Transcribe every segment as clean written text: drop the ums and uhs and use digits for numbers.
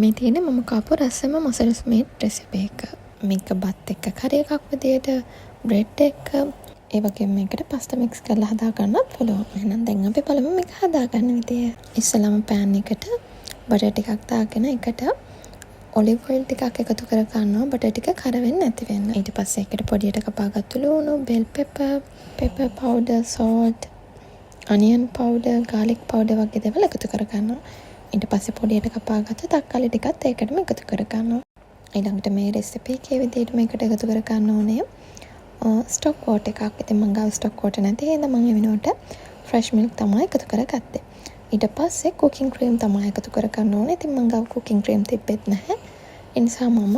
මේ තියෙන්නේ මම කාපු රසම මසල්ස් මීට් රෙසිපි එක. මේක බත් එක්ක කරි එකක් විදියට, බ්‍රෙඩ් එක්ක, ඒ වගේම මේකට පස්තා මික්ස් කරලා හදා ගන්නත් පුළුවන්. එහෙනම් දැන් අපි බලමු මේක හදා ගන්න විදිය. ඉස්සෙල්ලාම පෑන් එකට බටර් ටිකක් දාගෙන එකට ඔලිව් ඔයිල් ටිකක් එකතු කර ගන්නවා බටර් ටික කර වෙන්නේ නැති වෙන්න. ඊට පස්සේ එකට පොඩියට කපාගත්තු ලුණු, bell pepper powder, salt, onion powder, garlic powder වගේ දේවල් එකතු කර ගන්නවා. ඊට පස්සේ පොඩියට කපාගත්ත තක්කාලි ටිකත් ඒකටම එකතු කර ගන්නවා. ඊළඟට මේ රෙසිපි එකේ විදිහට මේකට එකතු කර ගන්න ඕනේ ස්ටොක් වෝටර් එකක්. ඉතින් මම ගාව ස්ටොක් වෝටර් නැති හින්දා මම ඒ වෙනුවට ෆ්‍රෙෂ් මිල්ක් තමයි එකතු කරගත්තේ. ඊට පස්සේ කුකින් ක්‍රීම් තමයි එකතු කර ගන්න ඕනේ. ඉතින් මම ගාව කුකින් ක්‍රීම් තිබ්බෙත් නැහැ. ඒ නිසා මම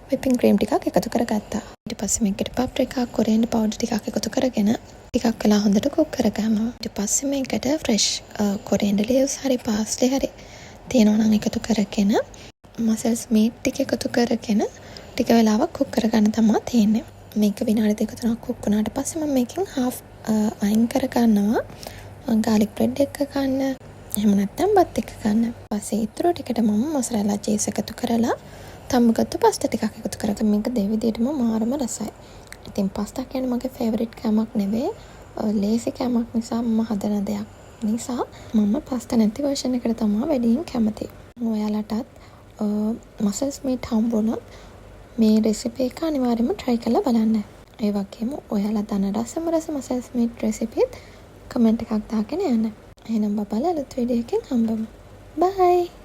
whipping cream ටිකක් එකතු කරගත්තා. ඊට පස්සේ මේකට paprika, coriander powder ටිකක් එකතු කරගෙන ටිකක් වෙලා හොඳට කුක් කරගන්නවා. ඊට පස්සේ මේකට fresh coriander leaves හරි parsley හරි තියෙනවා නම් එකතු කරගෙන මසල්ස් මීට් ටික එකතු කරගෙන ටික වෙලාවක් කුක් කරගන්න තමයි තියෙන්නේ. මේක විනාඩි 2-3ක් කුක් වුණාට පස්සේ මම මේකෙන් half අයින් කරගන්නවා. garlic bread එක ගන්න. එහෙම නැත්නම් බත් එක ගන්න. ඊපස්සේ ඊටු ටිකට මම මොසරෙලා චීස් එකතු කරලා තම්බගත්තු පස්තා ටිකක් එකතු කරගත්තා. මේක දෙවිදියටම මාරම රසයි. ඉතින් පස්තා කියන්නේ මගේ ෆේවරිට් කෑමක් නෙවෙයි. ලේසි කෑමක් නිසා මම හදන දෙයක් නිසා මම පස්තා නැති version එකට තමයි වැඩියෙන් කැමති. ඔයාලටත් මසල්ස් මීට් හම්බුනොත් මේ රෙසිපි එක අනිවාර්යයෙන්ම try කරලා බලන්න. ඒ වගේම ඔයාලා දන්න රසම මසල්ස් මීට් රෙසිපිත් කමෙන්ට් එකක් දාගෙන යන්න. එහෙනම් බබාලා අලුත් වීඩියෝ එකකින් හම්බෙමු. bye.